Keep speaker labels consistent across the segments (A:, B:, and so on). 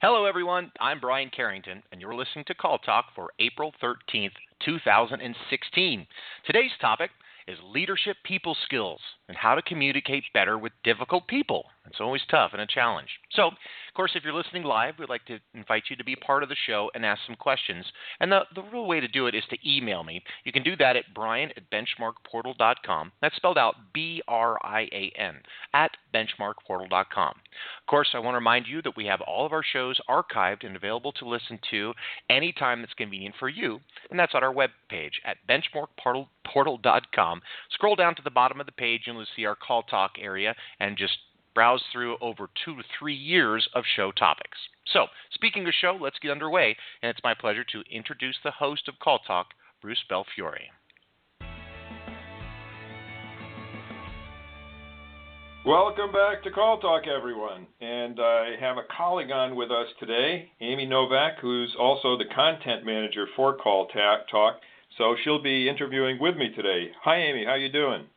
A: Hello, everyone. I'm Brian Carrington, and you're listening to Call Talk for April 13th, 2016. Today's topic is leadership people skills and how to communicate better with difficult people. It's always tough and a challenge. So, of course, if you're listening live, we'd like to invite you to be part of the show and ask some questions. And the real way to do it is to email me. You can do that at brian@benchmarkportal.com. That's spelled out BRIAN @benchmarkportal.com. Of course, I want to remind you that we have all of our shows archived and available to listen to anytime that's convenient for you. And that's on our webpage at benchmarkportal.com. Scroll down to the bottom of the page and you'll see our Call Talk area and just browse through over 2 to 3 years of show topics. So, speaking of show, let's get underway, and it's my pleasure to introduce the host of Call Talk, Bruce Belfiore.
B: Welcome back to Call Talk, everyone. And I have a colleague on with us today, Amy Novak, who's also the content manager for Call Talk. So she'll be interviewing with me today. Hi, Amy. How you doing?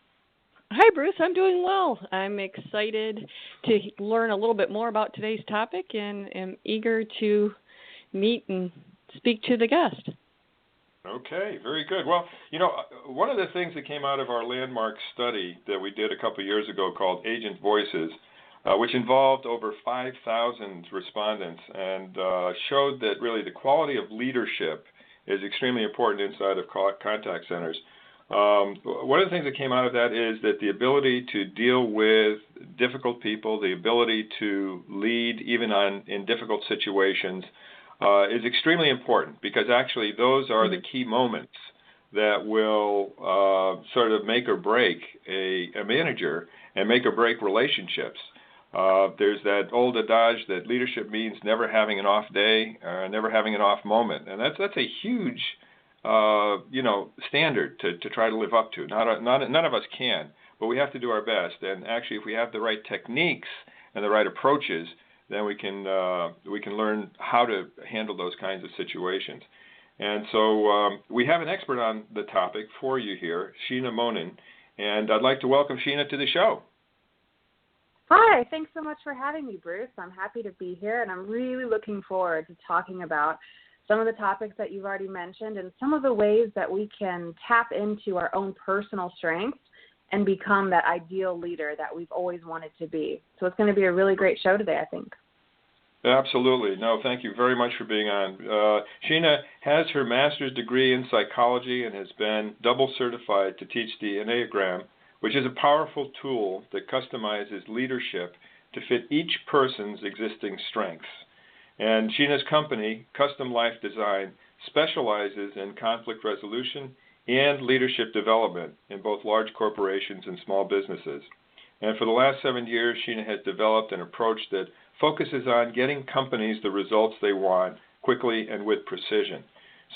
C: Hi, Bruce. I'm doing well. I'm excited to learn a little bit more about today's topic and am eager to meet and speak to the guest.
B: Okay, very good. Well, you know, one of the things that came out of our landmark study that we did a couple of years ago called Agent Voices, which involved over 5,000 respondents and showed that really the quality of leadership is extremely important inside of contact centers. One of the things that came out of that is that the ability to deal with difficult people, the ability to lead even in difficult situations is extremely important, because actually those are the key moments that will sort of make or break a manager and make or break relationships. There's that old adage that leadership means never having an off day, never having an off moment, and that's a huge standard to try to live up to. None of us can, but we have to do our best. And actually, if we have the right techniques and the right approaches, then we can learn how to handle those kinds of situations. And so we have an expert on the topic for you here, Sheena Monnin, and I'd like to welcome Sheena to the show.
D: Hi, thanks so much for having me, Bruce. I'm happy to be here, and I'm really looking forward to talking about some of the topics that you've already mentioned and some of the ways that we can tap into our own personal strengths and become that ideal leader that we've always wanted to be. So it's going to be a really great show today, I think.
B: Absolutely. No, thank you very much for being on. Sheena has her master's degree in psychology and has been double certified to teach the Enneagram, which is a powerful tool that customizes leadership to fit each person's existing strengths. And Sheena's company, Custom Life Design, specializes in conflict resolution and leadership development in both large corporations and small businesses. And for the last 7 years, Sheena has developed an approach that focuses on getting companies the results they want quickly and with precision.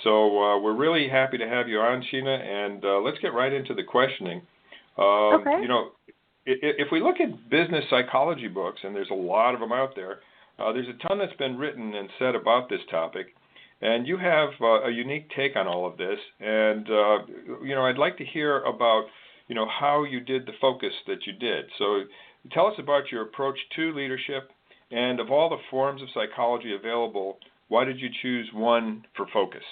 B: So we're really happy to have you on, Sheena, and let's get right into the questioning.
D: Okay.
B: You know, if we look at business psychology books, and there's a lot of them out there, there's a ton that's been written and said about this topic, and you have a unique take on all of this. And I'd like to hear about how you did the focus that you did. So tell us about your approach to leadership, and of all the forms of psychology available, why did you choose one for focus?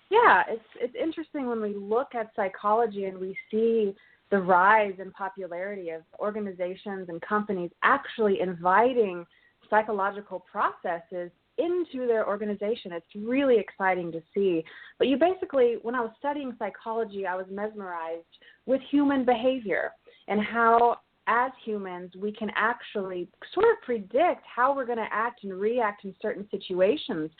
D: Yeah, it's interesting when we look at psychology and we see the rise in popularity of organizations and companies actually inviting psychological processes into their organization. It's really exciting to see. But when I was studying psychology, I was mesmerized with human behavior and how, as humans, we can actually sort of predict how we're going to act and react in certain situations.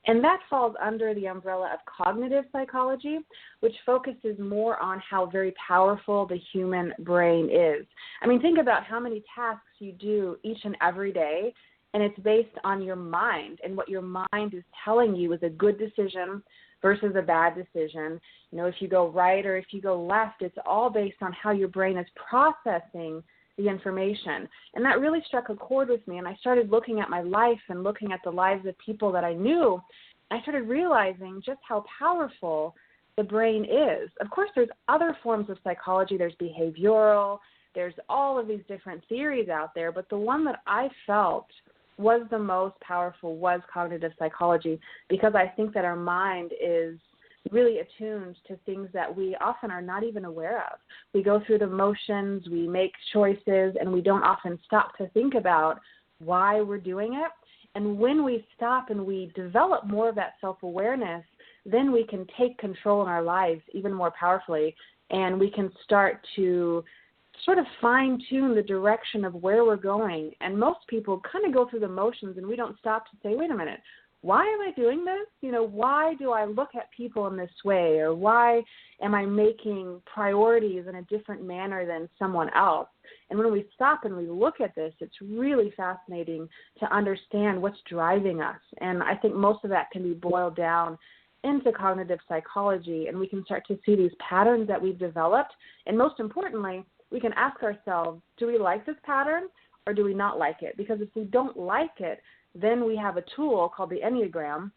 D: And that falls under the umbrella of cognitive psychology, which focuses more on how very powerful the human brain is. I mean, think about how many tasks you do each and every day, and it's based on your mind and what your mind is telling you is a good decision versus a bad decision. If you go right or if you go left, it's all based on how your brain is processing the information. And that really struck a chord with me, and I started looking at my life and looking at the lives of people that I knew. I started realizing just how powerful the brain is. Of course, there's other forms of psychology. There's behavioral. There's all of these different theories out there, but the one that I felt was the most powerful was cognitive psychology, because I think that our mind is really attuned to things that we often are not even aware of. We go through the motions, we make choices, and we don't often stop to think about why we're doing it. And when we stop and we develop more of that self-awareness, then we can take control in our lives even more powerfully, and we can start to sort of fine-tune the direction of where we're going. And most people kind of go through the motions, and we don't stop to say, wait a minute, why am I doing this? Why do I look at people in this way? Or why am I making priorities in a different manner than someone else? And when we stop and we look at this, it's really fascinating to understand what's driving us. And I think most of that can be boiled down into cognitive psychology, and we can start to see these patterns that we've developed. And most importantly, we can ask ourselves, do we like this pattern or do we not like it? Because if we don't like it, then we have a tool called the Enneagram,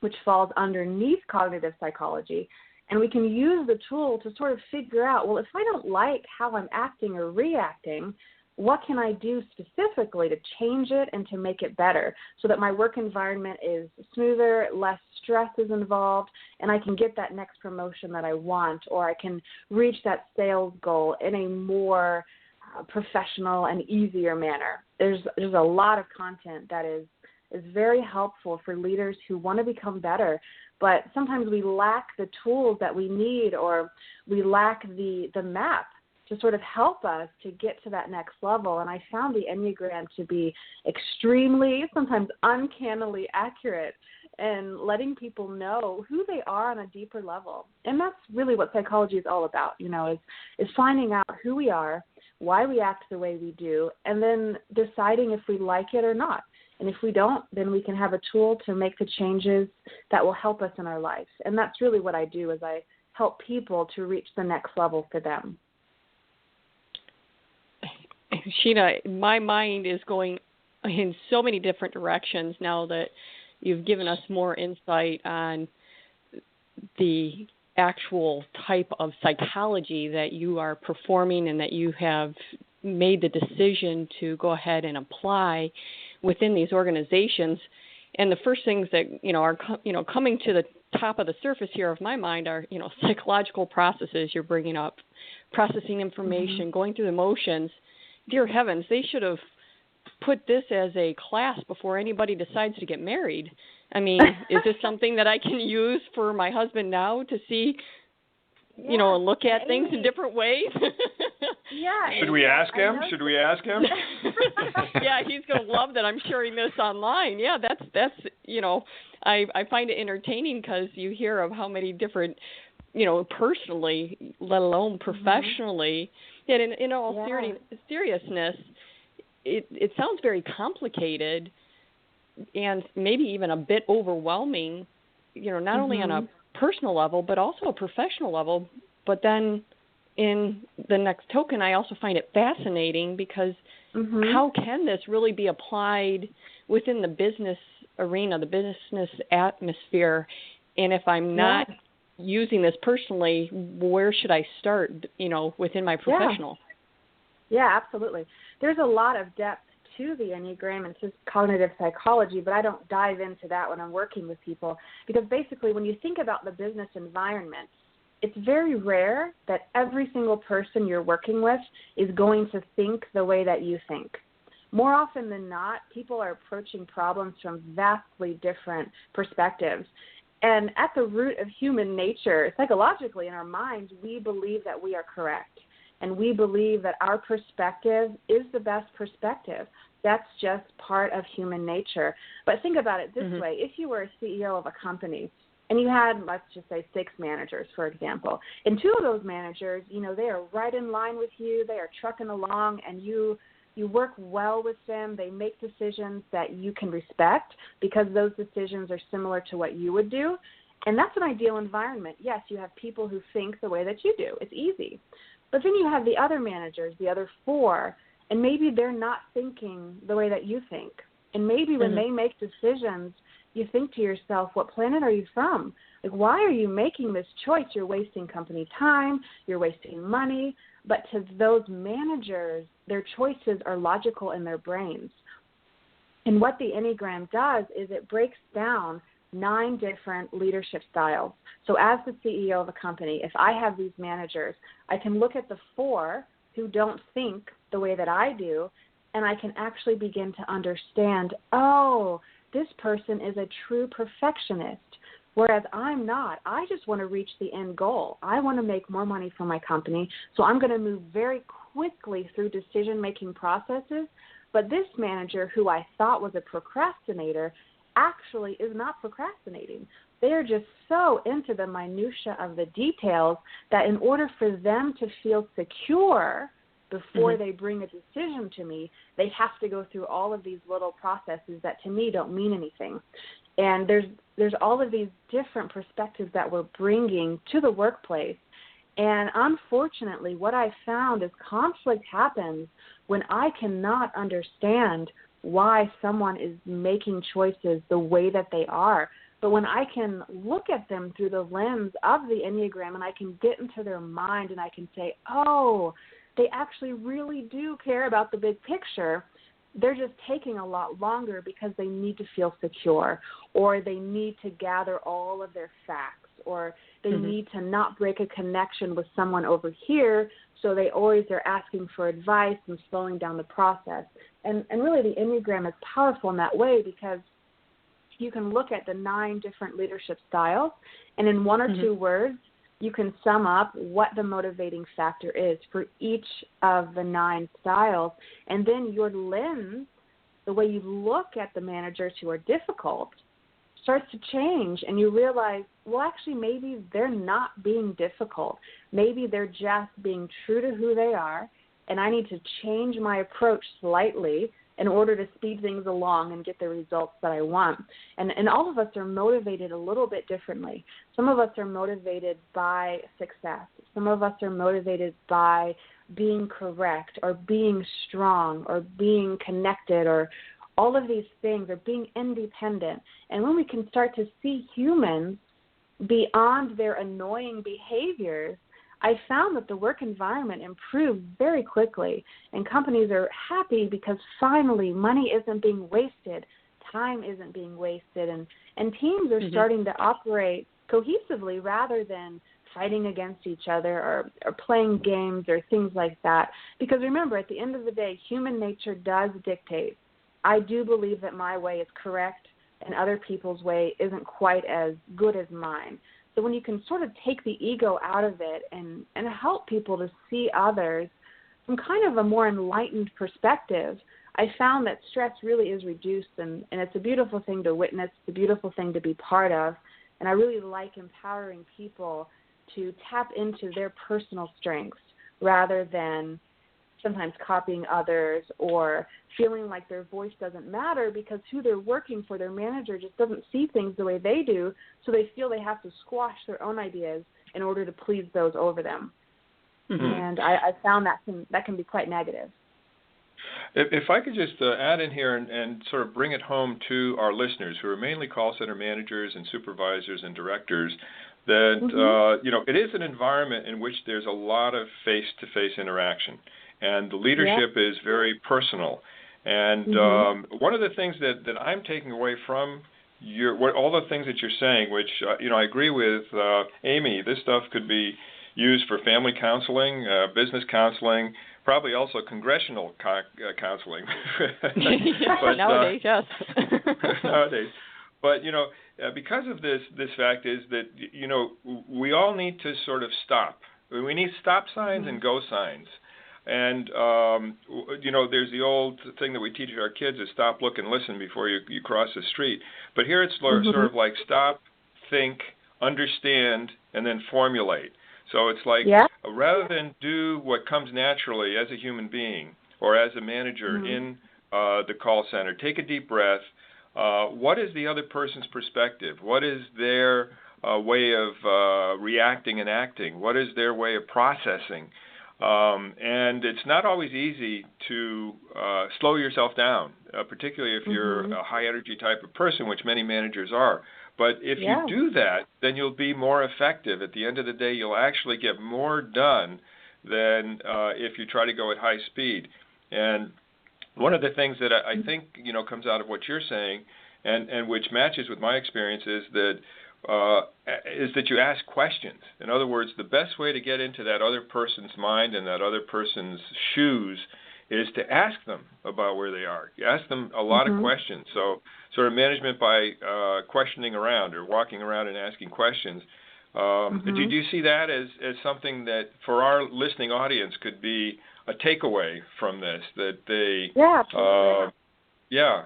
D: which falls underneath cognitive psychology. And we can use the tool to sort of figure out, well, if I don't like how I'm acting or reacting, what can I do specifically to change it and to make it better so that my work environment is smoother, less stress is involved, and I can get that next promotion that I want, or I can reach that sales goal in a more professional and easier manner. There's a lot of content that is very helpful for leaders who want to become better, but sometimes we lack the tools that we need, or we lack the map to sort of help us to get to that next level. And I found the Enneagram to be extremely, sometimes uncannily accurate in letting people know who they are on a deeper level. And that's really what psychology is all about, is finding out who we are, why we act the way we do, and then deciding if we like it or not. And if we don't, then we can have a tool to make the changes that will help us in our lives. And that's really what I do, is I help people to reach the next level for them.
C: Sheena, my mind is going in so many different directions now that you've given us more insight on the actual type of psychology that you are performing and that you have made the decision to go ahead and apply within these organizations. And the first things that are coming to the top of the surface here of my mind are psychological processes you're bringing up, processing information, going through the motions. Dear heavens, they should have put this as a class before anybody decides to get married. I mean, is this something that I can use for my husband now to see, look at things in different ways?
D: Yeah.
B: Should we ask him?
C: Yeah, he's going to love that I'm sharing this online. Yeah, that's I find it entertaining because you hear of how many different, personally, let alone professionally, yet in all seriousness, it sounds very complicated and maybe even a bit overwhelming, not only on a personal level, but also a professional level. But then in the next token, I also find it fascinating because how can this really be applied within the business arena, the business atmosphere? And if I'm not using this personally, where should I start, within my professional?
D: Yeah, absolutely. There's a lot of depth to the Enneagram and to cognitive psychology, but I don't dive into that when I'm working with people, because basically when you think about the business environment, it's very rare that every single person you're working with is going to think the way that you think. More often than not, people are approaching problems from vastly different perspectives. And at the root of human nature, psychologically in our minds, we believe that we are correct. And we believe that our perspective is the best perspective. That's just part of human nature. But think about it this way. If you were a CEO of a company and you had, let's just say, 6 managers, for example, and 2 of those managers, they are right in line with you, they are trucking along, and you work well with them, they make decisions that you can respect because those decisions are similar to what you would do. And that's an ideal environment. Yes, you have people who think the way that you do. It's easy. But then you have the other managers, the other 4, and maybe they're not thinking the way that you think. And maybe when they make decisions, you think to yourself, what planet are you from? Like, why are you making this choice? You're wasting company time, you're wasting money. But to those managers, their choices are logical in their brains. And what the Enneagram does is it breaks down 9 different leadership styles. So as the CEO of a company, if I have these managers, I can look at the 4 who don't think the way that I do, and I can actually begin to understand, oh, this person is a true perfectionist, whereas I'm not. I just want to reach the end goal. I want to make more money for my company, so I'm going to move very quickly through decision-making processes. But this manager, who I thought was a procrastinator, actually is not procrastinating. They are just so into the minutia of the details that in order for them to feel secure before they bring a decision to me, they have to go through all of these little processes that to me don't mean anything. And there's all of these different perspectives that we're bringing to the workplace. And unfortunately, what I found is conflict happens when I cannot understand why someone is making choices the way that they are. But when I can look at them through the lens of the Enneagram and I can get into their mind and I can say, oh, they actually really do care about the big picture, they're just taking a lot longer because they need to feel secure, or they need to gather all of their facts, or they need to not break a connection with someone over here, so they always are asking for advice and slowing down the process. And really the Enneagram is powerful in that way because you can look at the 9 different leadership styles, and in 1 or 2 words, you can sum up what the motivating factor is for each of the 9 styles. And then your lens, the way you look at the managers who are difficult, starts to change, and you realize, well, actually, maybe they're not being difficult. Maybe they're just being true to who they are, and I need to change my approach slightly in order to speed things along and get the results that I want. And all of us are motivated a little bit differently. Some of us are motivated by success. Some of us are motivated by being correct or being strong or being connected or all of these things, or being independent. And when we can start to see humans beyond their annoying behaviors, I found that the work environment improved very quickly, and companies are happy because finally money isn't being wasted, time isn't being wasted, and teams are starting to operate cohesively rather than fighting against each other or playing games or things like that. Because remember, at the end of the day, human nature does dictate. I do believe that my way is correct and other people's way isn't quite as good as mine. So when you can sort of take the ego out of it and help people to see others from kind of a more enlightened perspective, I found that stress really is reduced, and it's a beautiful thing to witness, it's a beautiful thing to be part of, and I really like empowering people to tap into their personal strengths rather than sometimes copying others or feeling like their voice doesn't matter because who they're working for, their manager, just doesn't see things the way they do, so they feel they have to squash their own ideas in order to please those over them. And I found that can be quite negative.
B: If I could just add in here and sort of bring it home to our listeners, who are mainly call center managers and supervisors and directors, that it is an environment in which there's a lot of face-to-face interaction, and the leadership is very personal. And one of the things that I'm taking away from all the things that you're saying, which I agree with Amy, this stuff could be used for family counseling, business counseling, probably also congressional counseling. But,
C: nowadays, yes.
B: Nowadays. But, because of this fact is that, we all need to sort of stop. We need stop signs and go signs. And, there's the old thing that we teach our kids is stop, look, and listen before you cross the street. But here it's sort of like stop, think, understand, and then formulate. So it's like rather than do what comes naturally as a human being or as a manager in the call center, take a deep breath. What is the other person's perspective? What is their way of reacting and acting? What is their way of processing? And it's not always easy to slow yourself down, particularly if you're a high-energy type of person, which many managers are. But if you do that, then you'll be more effective. At the end of the day, you'll actually get more done than if you try to go at high speed. And One of the things that I think, comes out of what you're saying, and which matches with my experience, is that you ask questions. In other words, the best way to get into that other person's mind and that other person's shoes is to ask them about where they are. You ask them a lot of questions. So sort of management by questioning around or walking around and asking questions. Do you see that as something that for our listening audience could be a takeaway from this, that they...
D: Yeah, absolutely.
B: Yeah.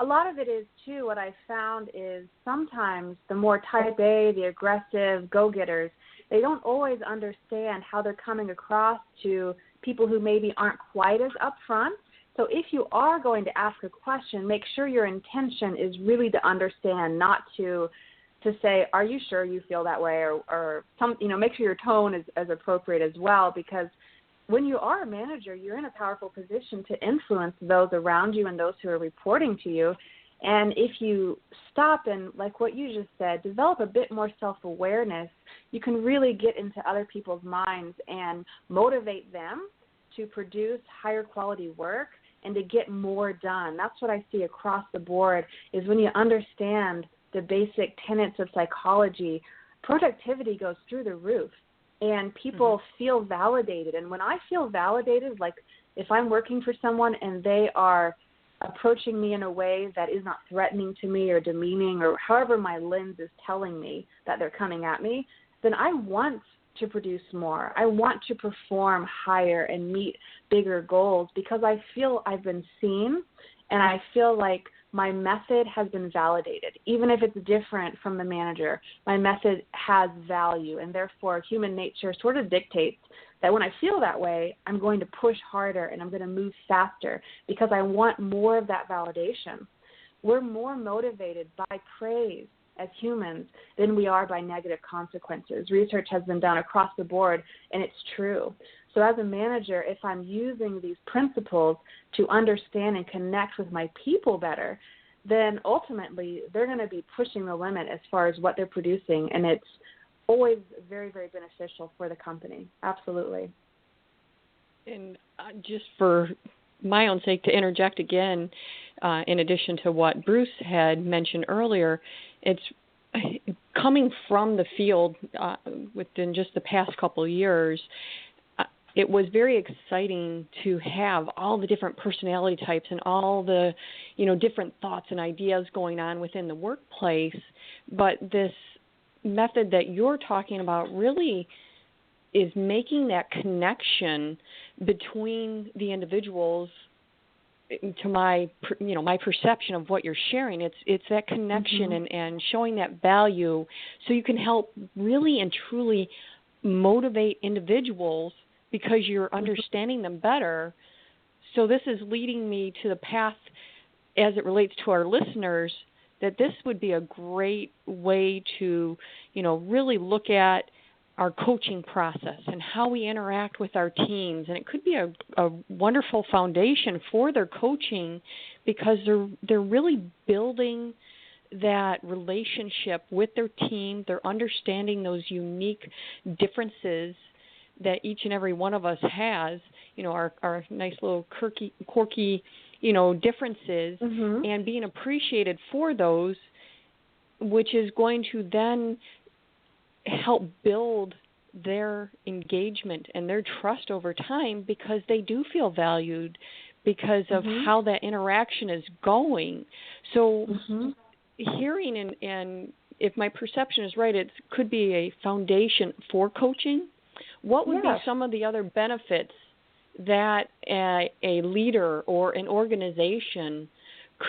D: A lot of it is, too, what I found is sometimes the more type A, the aggressive go-getters, they don't always understand how they're coming across to people who maybe aren't quite as upfront. So if you are going to ask a question, make sure your intention is really to understand, not to say, are you sure you feel that way, or make sure your tone is as appropriate as well, because when you are a manager, you're in a powerful position to influence those around you and those who are reporting to you. And if you stop and, like what you just said, develop a bit more self-awareness, you can really get into other people's minds and motivate them to produce higher quality work and to get more done. That's what I see across the board, is when you understand the basic tenets of psychology, productivity goes through the roof. And people feel validated. And when I feel validated, like if I'm working for someone and they are approaching me in a way that is not threatening to me or demeaning, or however my lens is telling me that they're coming at me, then I want to produce more. I want to perform higher and meet bigger goals, because I feel I've been seen and I feel like my method has been validated. Even if it's different from the manager, my method has value, and therefore human nature sort of dictates that when I feel that way, I'm going to push harder and I'm going to move faster because I want more of that validation. We're more motivated by praise as humans than we are by negative consequences. Research has been done across the board, and it's true. So as a manager, if I'm using these principles to understand and connect with my people better, then ultimately they're going to be pushing the limit as far as what they're producing, and it's always very, very beneficial for the company. Absolutely.
C: And just for my own sake to interject again, in addition to what Bruce had mentioned earlier, it's coming from the field within just the past couple of years. It was very exciting to have all the different personality types and all the, different thoughts and ideas going on within the workplace. But this method that you're talking about really is making that connection between the individuals. To my perception of what you're sharing, it's that connection and showing that value, so you can help really and truly motivate individuals because you're understanding them better. So this is leading me to the path, as it relates to our listeners, that this would be a great way to, really look at our coaching process and how we interact with our teams. And it could be a wonderful foundation for their coaching, because they're really building that relationship with their team. They're understanding those unique differences that each and every one of us has, our nice little quirky, differences, and being appreciated for those, which is going to then help build their engagement and their trust over time, because they do feel valued because of how that interaction is going. So hearing and if my perception is right, it could be a foundation for coaching. What would be some of the other benefits that a leader or an organization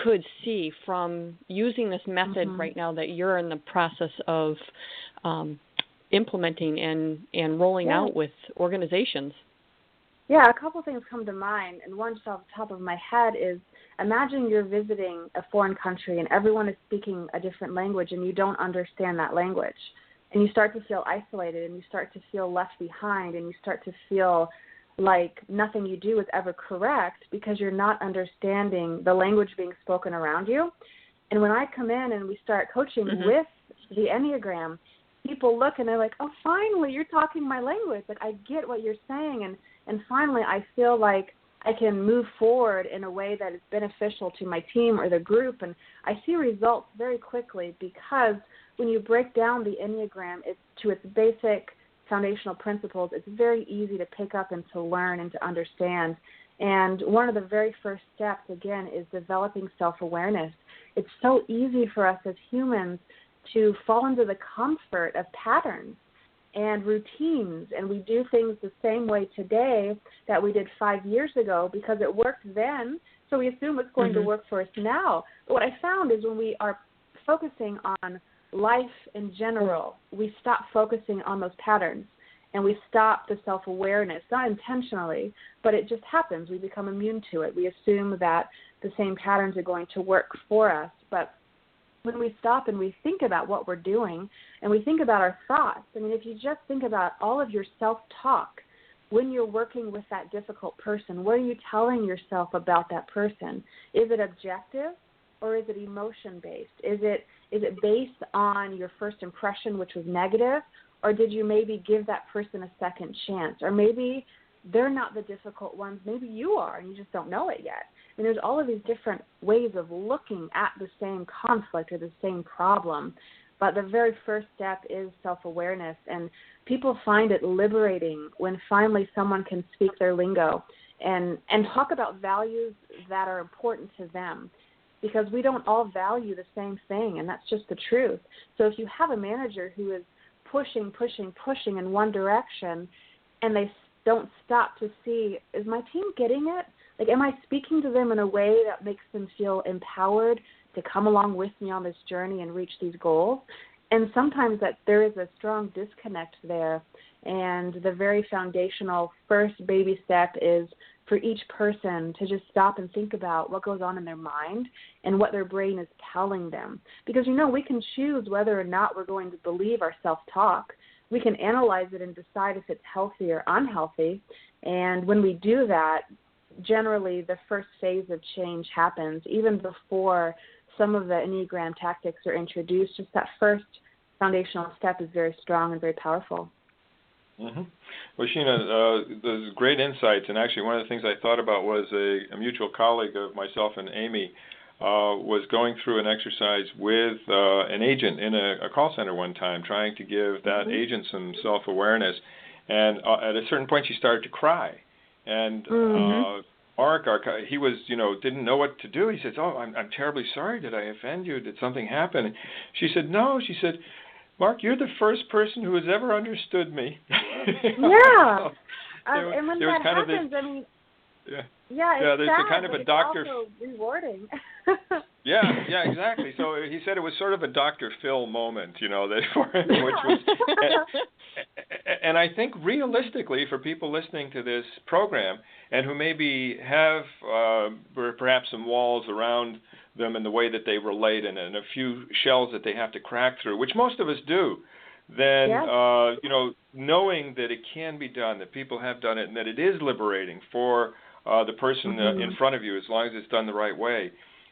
C: could see from using this method right now that you're in the process of implementing and rolling out with organizations?
D: Yeah, a couple things come to mind, and one just off the top of my head is, imagine you're visiting a foreign country and everyone is speaking a different language and you don't understand that language. And you start to feel isolated, and you start to feel left behind, and you start to feel like nothing you do is ever correct because you're not understanding the language being spoken around you. And when I come in and we start coaching with the Enneagram, people look and they're like, oh, finally, you're talking my language. Like, I get what you're saying. And finally, I feel like I can move forward in a way that is beneficial to my team or the group, and I see results very quickly because when you break down the Enneagram to its basic foundational principles, it's very easy to pick up and to learn and to understand. And one of the very first steps, again, is developing self-awareness. It's so easy for us as humans to fall into the comfort of patterns and routines, and we do things the same way today that we did 5 years ago because it worked then, so we assume it's going to work for us now. But what I found is when we are focusing on life in general, we stop focusing on those patterns, and we stop the self-awareness, not intentionally, but it just happens. We become immune to it. We assume that the same patterns are going to work for us, but when we stop and we think about what we're doing and we think about our thoughts, I mean, if you just think about all of your self-talk when you're working with that difficult person, what are you telling yourself about that person? Is it objective or is it emotion-based? Is it based on your first impression, which was negative, or did you maybe give that person a second chance? Or maybe they're not the difficult ones. Maybe you are and you just don't know it yet. And there's all of these different ways of looking at the same conflict or the same problem. But the very first step is self-awareness. And people find it liberating when finally someone can speak their lingo and talk about values that are important to them. Because we don't all value the same thing, and that's just the truth. So if you have a manager who is pushing in one direction and they don't stop to see, is my team getting it? Like, am I speaking to them in a way that makes them feel empowered to come along with me on this journey and reach these goals? And sometimes that there is a strong disconnect there. And the very foundational first baby step is for each person to just stop and think about what goes on in their mind and what their brain is telling them. Because, we can choose whether or not we're going to believe our self-talk. We can analyze it and decide if it's healthy or unhealthy. And when we do that, generally the first phase of change happens even before some of the Enneagram tactics are introduced. Just that first foundational step is very strong and very powerful.
B: Mm-hmm. Well, Sheena, those great insights, and actually one of the things I thought about was a mutual colleague of myself and Amy was going through an exercise with an agent in a call center one time, trying to give that agent some self-awareness. And at a certain point, she started to cry. And Mark, he was, didn't know what to do. He says, "Oh, I'm terribly sorry. Did I offend you? Did something happen?" And she said, "No." She said, "Mark, you're the first person who has ever understood me."
D: Yeah.
B: So
D: and when that happens, I mean, it's
B: there's
D: sad,
B: a kind of
D: but
B: a doctor.
D: It's also rewarding.
B: Yeah, exactly. So he said it was sort of a Dr. Phil moment, that for him, which was, and I think realistically for people listening to this program and who maybe have perhaps some walls around them in the way that they relate and a few shells that they have to crack through, which most of us do, then, knowing that it can be done, that people have done it, and that it is liberating for the person in front of you as long as it's done the right way.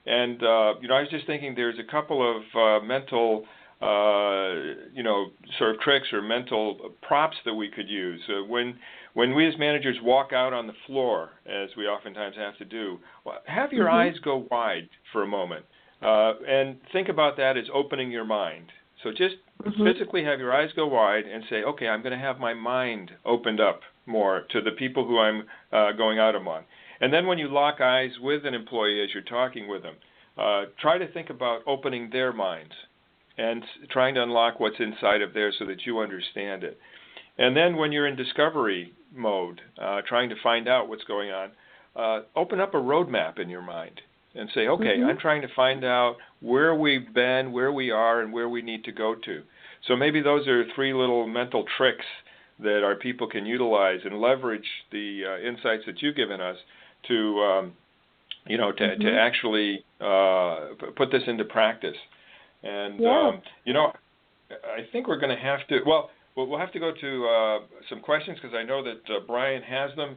B: And, I was just thinking there's a couple of mental, sort of tricks or mental props that we could use. When we as managers walk out on the floor, as we oftentimes have to do, have your eyes go wide for a moment and think about that as opening your mind. So just physically have your eyes go wide and say, okay, I'm going to have my mind opened up more to the people who I'm going out among. And then when you lock eyes with an employee as you're talking with them, try to think about opening their minds and trying to unlock what's inside of there so that you understand it. And then when you're in discovery mode, trying to find out what's going on, open up a roadmap in your mind and say, okay, I'm trying to find out where we've been, where we are, and where we need to go to. So maybe those are 3 little mental tricks that our people can utilize and leverage the insights that you've given us to, to actually put this into practice. And, I think we're going to have to, we'll have to go to some questions because I know that Brian has them.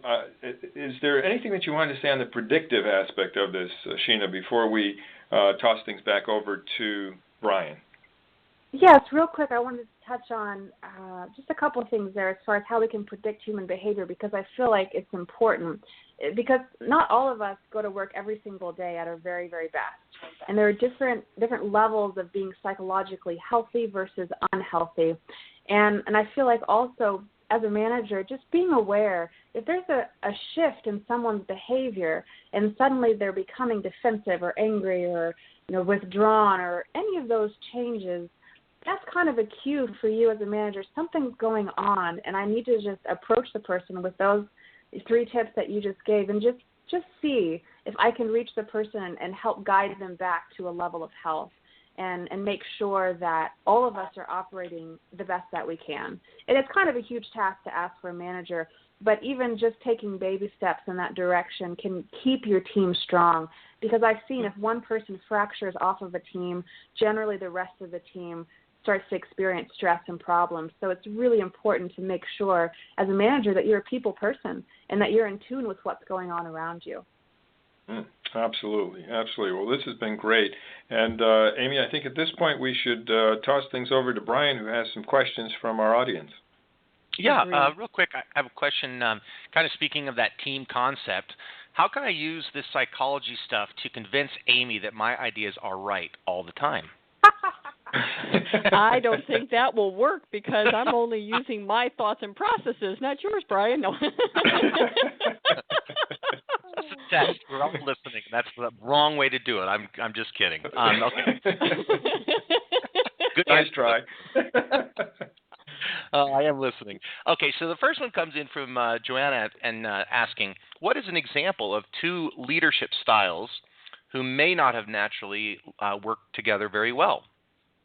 B: Is there anything that you wanted to say on the predictive aspect of this, Sheena, before we toss things back over to Brian?
D: Yes, real quick, I wanted to touch on just a couple of things there as far as how we can predict human behavior, because I feel like it's important. Because not all of us go to work every single day at our very, very best. And there are different levels of being psychologically healthy versus unhealthy. And I feel like also as a manager, just being aware, if there's a shift in someone's behavior and suddenly they're becoming defensive or angry or withdrawn or any of those changes, that's kind of a cue for you as a manager. Something's going on, and I need to just approach the person with those 3 tips that you just gave and just see if I can reach the person and help guide them back to a level of health and make sure that all of us are operating the best that we can. And it's kind of a huge task to ask for a manager, but even just taking baby steps in that direction can keep your team strong, because I've seen if one person fractures off of a team, generally the rest of the team starts to experience stress and problems. So it's really important to make sure as a manager that you're a people person and that you're in tune with what's going on around you.
B: Absolutely. Well, this has been great. And Amy, I think at this point we should toss things over to Brian, who has some questions from our audience.
A: Yeah, real quick, I have a question, kind of speaking of that team concept. How can I use this psychology stuff to convince Amy that my ideas are right all the time?
C: I don't think that will work, because I'm only using my thoughts and processes, not yours, Brian. No.
A: That's a test. We're all listening. That's the wrong way to do it. I'm just kidding. Okay. Good
B: nice try.
A: I am listening. Okay, so the first one comes in from Joanna and asking, what is an example of 2 leadership styles who may not have naturally worked together very well?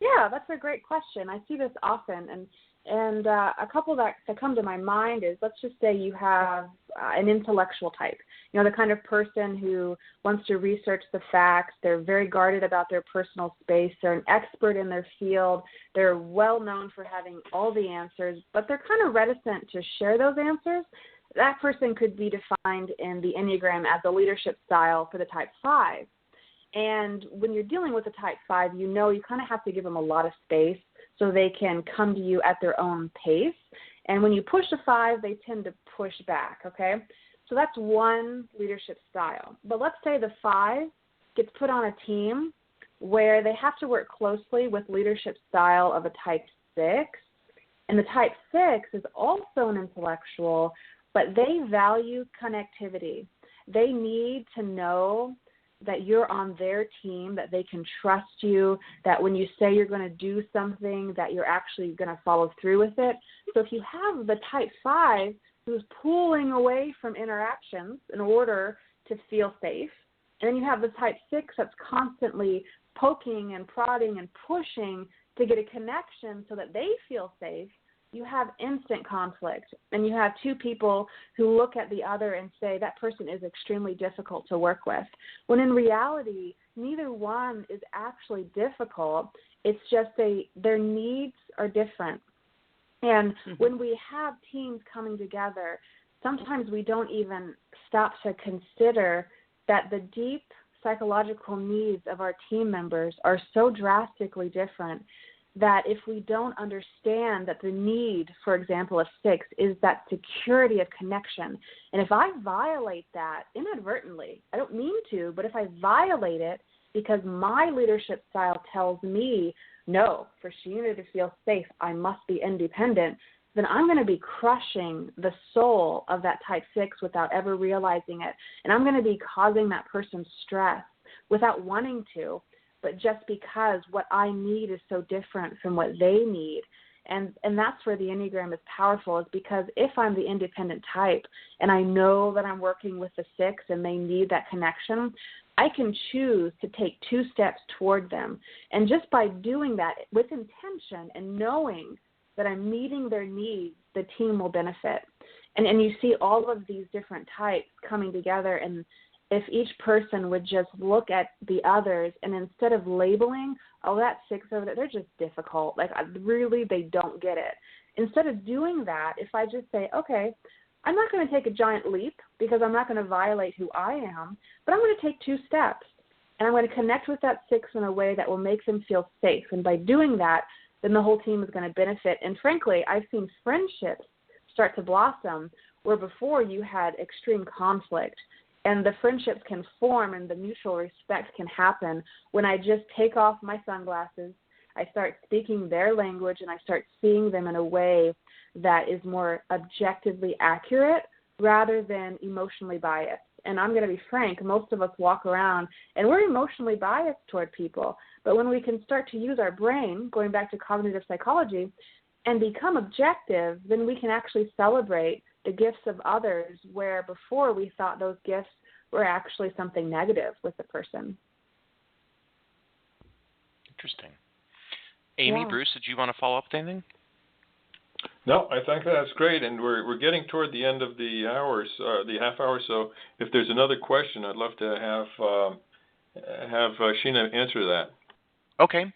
D: Yeah, that's a great question. I see this often, and a couple that come to my mind is, let's just say you have an intellectual type, the kind of person who wants to research the facts. They're very guarded about their personal space. They're an expert in their field. They're well known for having all the answers, but they're kind of reticent to share those answers. That person could be defined in the Enneagram as a leadership style for the type 5. And when you're dealing with a type 5, you kind of have to give them a lot of space so they can come to you at their own pace. And when you push a 5, they tend to push back, okay? So that's one leadership style. But let's say the 5 gets put on a team where they have to work closely with leadership style of a type 6. And the type 6 is also an intellectual, but they value connectivity. They need to know that you're on their team, that they can trust you, that when you say you're going to do something, that you're actually going to follow through with it. So if you have the type 5 who's pulling away from interactions in order to feel safe, and then you have the type 6 that's constantly poking and prodding and pushing to get a connection so that they feel safe, you have instant conflict. And you have 2 people who look at the other and say, that person is extremely difficult to work with. When in reality, neither one is actually difficult. It's just their needs are different. And when we have teams coming together, sometimes we don't even stop to consider that the deep psychological needs of our team members are so drastically different that if we don't understand that the need, for example, of 6 is that security of connection, and if I violate that inadvertently, I don't mean to, but if I violate it because my leadership style tells me, no, for Sheena to feel safe, I must be independent, then I'm going to be crushing the soul of that type 6 without ever realizing it, and I'm going to be causing that person stress without wanting to, but just because what I need is so different from what they need. And that's where the Enneagram is powerful, is because if I'm the independent type and I know that I'm working with the 6 and they need that connection, I can choose to take 2 steps toward them. And just by doing that with intention and knowing that I'm meeting their needs, the team will benefit. And you see all of these different types coming together, and if each person would just look at the others and instead of labeling, oh, that 6 over there, they're just difficult, like really they don't get it. Instead of doing that, if I just say, okay, I'm not going to take a giant leap because I'm not going to violate who I am, but I'm going to take 2 steps, and I'm going to connect with that 6 in a way that will make them feel safe. And by doing that, then the whole team is going to benefit. And frankly, I've seen friendships start to blossom where before you had extreme conflict. And the friendships can form and the mutual respect can happen when I just take off my sunglasses, I start speaking their language, and I start seeing them in a way that is more objectively accurate rather than emotionally biased. And I'm going to be frank, most of us walk around and we're emotionally biased toward people. But when we can start to use our brain, going back to cognitive psychology, and become objective, then we can actually celebrate the gifts of others where before we thought those gifts were actually something negative with the person.
A: Interesting. Amy,
D: Yeah.
A: Bruce, did you want to follow up with anything?
B: No, I think that's great, and we're getting toward the end of the hours, the half hour. So if there's another question, I'd love to have Sheena answer that.
A: Okay.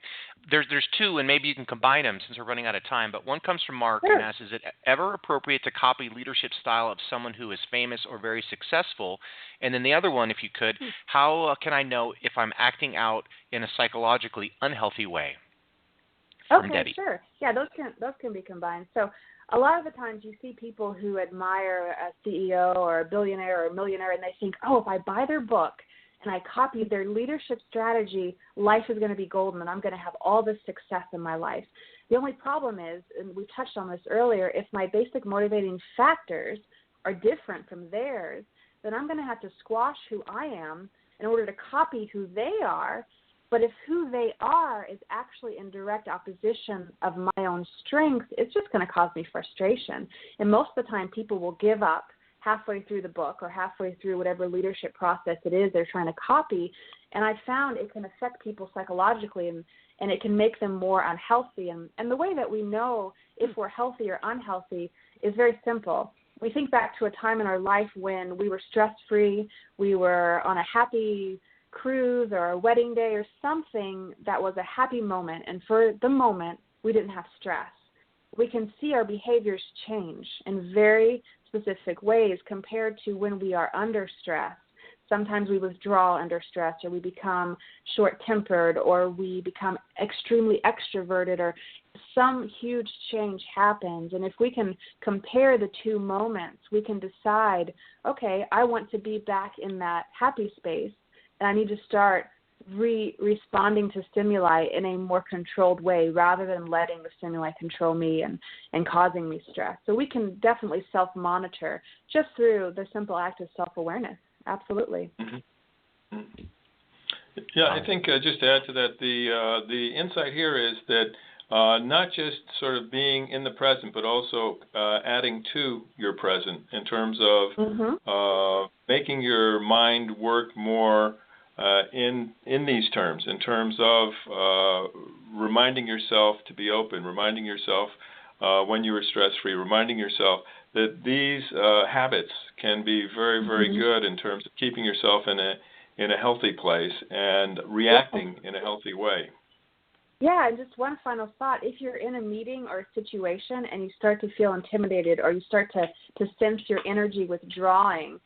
A: There's two, and maybe you can combine them since we're running out of time. But one comes from Mark and asks, is it ever appropriate to copy leadership style of someone who is famous or very successful? And then the other one, if you could, how can I know if I'm acting out in a psychologically unhealthy way? From
D: Okay,
A: Debbie.
D: sure. Yeah, those can be combined. So a lot of the times you see people who admire a CEO or a billionaire or a millionaire, and they think, oh, if I buy their book and I copy their leadership strategy, life is going to be golden and I'm going to have all this success in my life. The only problem is, and we touched on this earlier, if my basic motivating factors are different from theirs, then I'm going to have to squash who I am in order to copy who they are. But if who they are is actually in direct opposition of my own strengths, it's just going to cause me frustration. And most of the time, people will give up halfway through the book or halfway through whatever leadership process it is they're trying to copy. And I found it can affect people psychologically, and it can make them more unhealthy. And the way that we know if we're healthy or unhealthy is very simple. We think back to a time in our life when we were stress-free, we were on a happy cruise or a wedding day or something that was a happy moment, and for the moment we didn't have stress. We can see our behaviors change in very specific ways compared to when we are under stress. Sometimes we withdraw under stress, or we become short-tempered, or we become extremely extroverted, or some huge change happens. And if we can compare the two moments, we can decide, okay, I want to be back in that happy space, and I need to start responding to stimuli in a more controlled way rather than letting the stimuli control me and causing me stress. So we can definitely self-monitor just through the simple act of self-awareness. Absolutely.
B: Mm-hmm. Yeah, I think just to add to that, the insight here is that not just sort of being in the present, but also adding to your present in terms of making your mind work more in these terms, in terms of reminding yourself to be open, reminding yourself when you were stress-free, reminding yourself that these habits can be very, very good in terms of keeping yourself in a healthy place and reacting in a healthy way.
D: Yeah, and just one final thought. If you're in a meeting or a situation and you start to feel intimidated or you start to sense your energy withdrawing,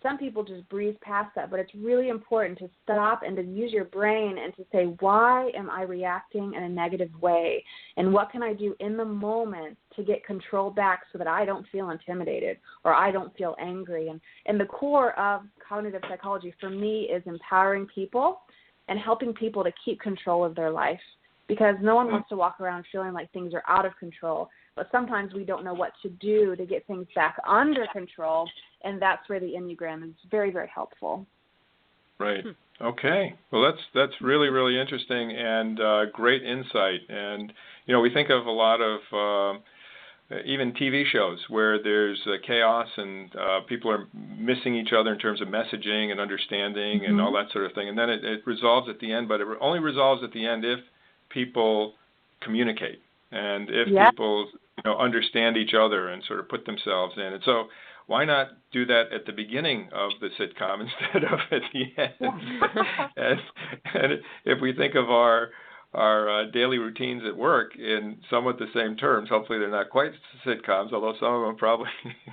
D: some people just breeze past that, but it's really important to stop and to use your brain and to say, why am I reacting in a negative way? And what can I do in the moment to get control back so that I don't feel intimidated or I don't feel angry? And the core of cognitive psychology for me is empowering people and helping people to keep control of their life, because no one wants to walk around feeling like things are out of control. But sometimes we don't know what to do to get things back under control, and that's where the Enneagram is very, very helpful.
B: Right. Okay. Well, that's really, really interesting and great insight. And, you know, we think of a lot of even TV shows where there's chaos and people are missing each other in terms of messaging and understanding and all that sort of thing. And then it resolves at the end, but it only resolves at the end if people communicate and if people understand each other and sort of put themselves in. And so why not do that at the beginning of the sitcom instead of at the end? and if we think of our daily routines at work in somewhat the same terms, hopefully they're not quite sitcoms, although some of them probably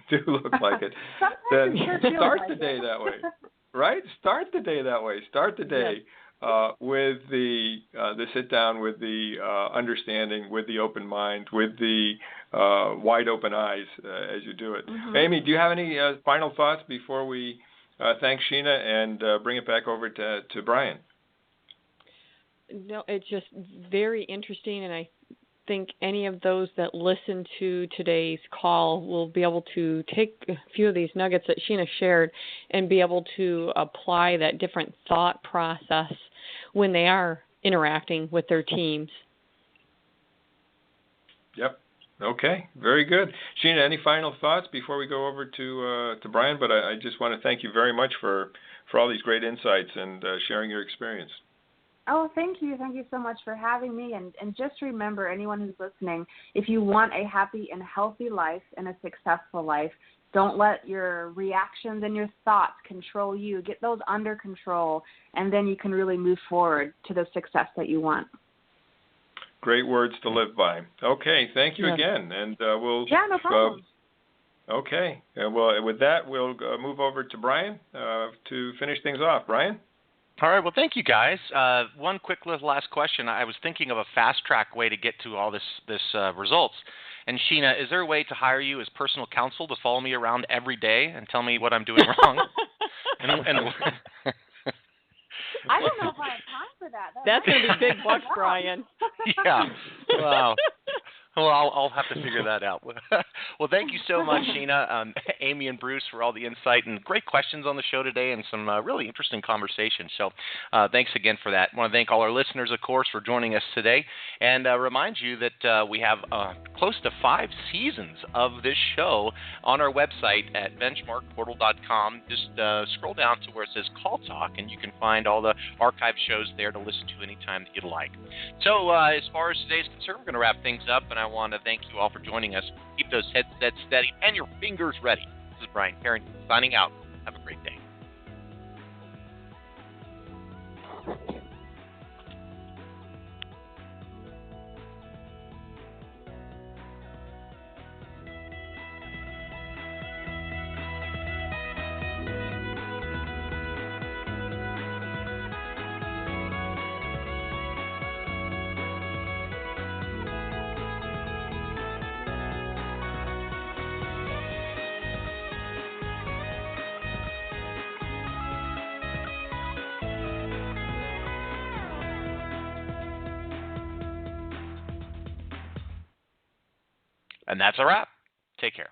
B: do look like it, then start the day that way, right? Start the day that way. Start the day with the sit down, with the understanding, with the open mind, with the wide open eyes as you do it.
D: Mm-hmm.
B: Amy, do you have any final thoughts before we thank Sheena and bring it back over to Brian?
C: No, it's just very interesting, and I think any of those that listen to today's call will be able to take a few of these nuggets that Sheena shared and be able to apply that different thought process when they are interacting with their teams.
B: Yep. Okay. Very good. Sheena, any final thoughts before we go over to Brian? But I just want to thank you very much for all these great insights and sharing your experience.
D: Oh, thank you. Thank you so much for having me. And just remember, anyone who's listening, if you want a happy and healthy life and a successful life, don't let your reactions and your thoughts control you. Get those under control, and then you can really move forward to the success that you want.
B: Great words to live by. Okay, thank you again. And we'll...
D: Yeah, no problem.
B: Okay. Well, with that, we'll move over to Brian to finish things off. Brian?
A: All right. Well, thank you, guys. One quick last question. I was thinking of a fast-track way to get to all this results. And, Sheena, is there a way to hire you as personal counsel to follow me around every day and tell me what I'm doing wrong?
D: I don't know if I have time for that.
C: That's going to be big bucks, Brian.
A: Yeah. Wow. Well, I'll have to figure that out. Well, thank you so much, Sheena, Amy, and Bruce for all the insight and great questions on the show today and some really interesting conversations. So thanks again for that. I want to thank all our listeners, of course, for joining us today and remind you that we have close to 5 seasons of this show on our website at BenchmarkPortal.com. Just scroll down to where it says Call Talk, and you can find all the archive shows there to listen to anytime that you'd like. So as far as today's concerned, we're going to wrap things up, and I want to thank you all for joining us. Keep those headsets steady and your fingers ready. This is Brian Carrington signing out. Have a great day. And that's a wrap. Take care.